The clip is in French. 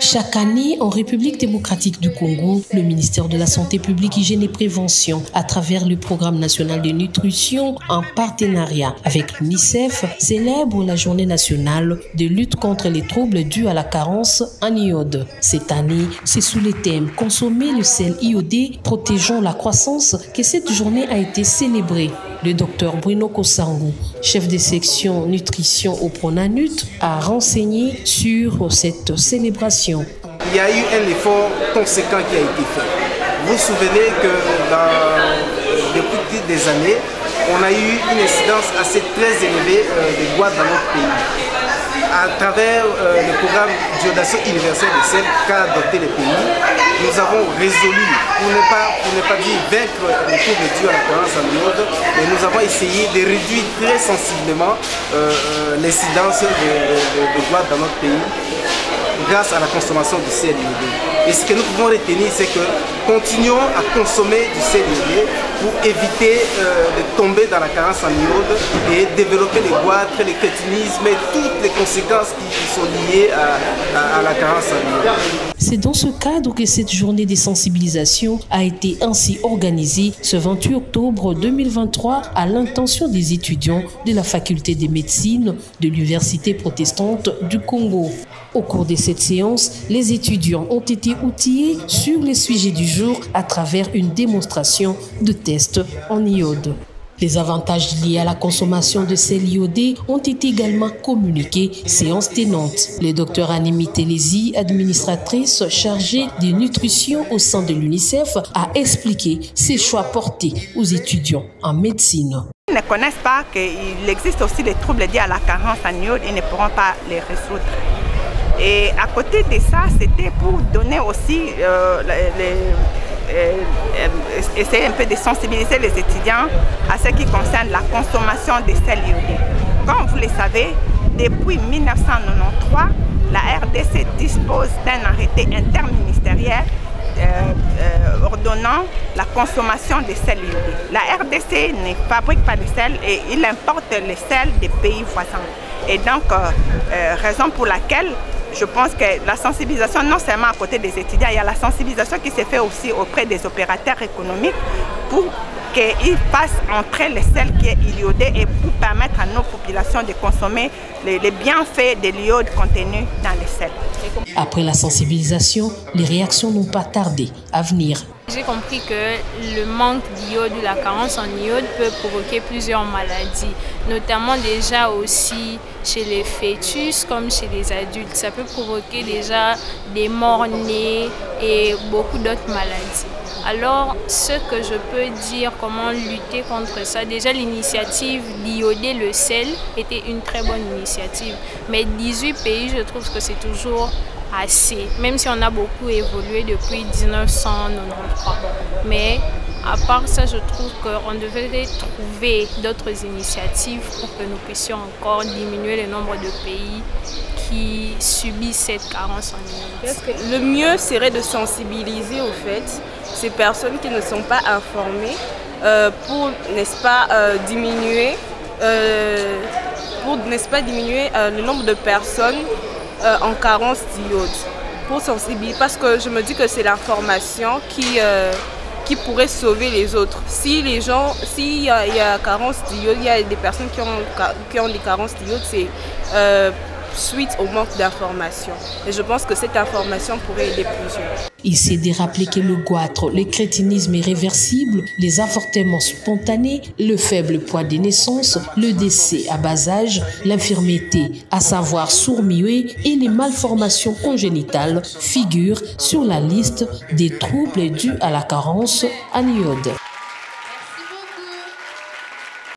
Chaque année, en République démocratique du Congo, le ministère de la Santé publique, Hygiène et Prévention, à travers le Programme national de nutrition, en partenariat avec l'UNICEF, célèbre la journée nationale de lutte contre les troubles dus à la carence en iode. Cette année, c'est sous le thème « Consommer le sel iodé, protégeons la croissance » que cette journée a été célébrée. Le docteur Bruno Kosangu, chef de section nutrition au Pronanut, a renseigné sur cette célébration. Il y a eu un effort conséquent qui a été fait. Vous vous souvenez que depuis des années, on a eu une incidence assez très élevée des boîtes dans notre pays. À travers le programme d'iodation universelle de sel qu'a adopté le pays, nous avons résolu, pour ne pas dire vaincre les troubles dus à la carence en iode, mais nous avons essayé de réduire très sensiblement l'incidence de boîtes dans notre pays grâce à la consommation du sel iodé. Et ce que nous pouvons retenir, c'est que continuons à consommer du sel iodé pour éviter de tomber dans la carence en iode et développer les goitres, les crétinismes et toutes les conséquences qui sont liées à la carence en iode. C'est dans ce cadre que cette journée de sensibilisation a été ainsi organisée ce 28 octobre 2023 à l'intention des étudiants de la faculté de médecine de l'Université protestante du Congo. Au cours de cette séance, les étudiants ont été outillés sur les sujets du jour à travers une démonstration de tests en iode. Les avantages liés à la consommation de sel iodé ont été également communiqués, séance tenante. Le docteur Animi Télési, administratrice chargée de nutrition au sein de l'UNICEF, a expliqué ses choix portés aux étudiants en médecine. Ils ne connaissent pas qu'il existe aussi des troubles liés à la carence en iode, ils ne pourront pas les résoudre. Et à côté de ça, c'était pour donner aussi essayer un peu de sensibiliser les étudiants à ce qui concerne la consommation des sels iodés. Comme vous le savez, depuis 1993, la RDC dispose d'un arrêté interministériel ordonnant la consommation des sels iodés. La RDC ne fabrique pas de sel et il importe les sels des pays voisins. Et donc, raison pour laquelle je pense que la sensibilisation, non seulement à côté des étudiants, il y a la sensibilisation qui se fait aussi auprès des opérateurs économiques pour qu'ils fassent entrer le sel qui est iodé et pour permettre à nos populations de consommer les bienfaits de l'iode contenu dans le sel. Après la sensibilisation, les réactions n'ont pas tardé à venir. J'ai compris que le manque d'iode ou la carence en iode peut provoquer plusieurs maladies, notamment déjà aussi chez les fœtus comme chez les adultes. Ça peut provoquer déjà des morts-nés et beaucoup d'autres maladies. Alors, ce que je peux dire, comment lutter contre ça, déjà l'initiative d'ioder le sel était une très bonne initiative. Mais 18 pays, je trouve que c'est toujours assez, même si on a beaucoup évolué depuis 1993. Mais à part ça, je trouve qu'on devrait trouver d'autres initiatives pour que nous puissions encore diminuer le nombre de pays qui subissent cette carence en iode. Le mieux serait de sensibiliser au fait ces personnes qui ne sont pas informées pour, n'est-ce pas, diminuer le nombre de personnes en carence d'iode, pour sensibiliser, parce que je me dis que c'est l'information qui pourrait sauver les autres. Si les gens, s'il y a carence d'iode, il y a des personnes qui ont des carences d'iode, c'est suite au manque d'information. Et je pense que cette information pourrait aider plusieurs. Il s'est de rappeler que le goitre, le crétinisme irréversible, les avortements spontanés, le faible poids des naissances, le décès à bas âge, l'infirmité, à savoir sourd-muet et les malformations congénitales figurent sur la liste des troubles dus à la carence en iode.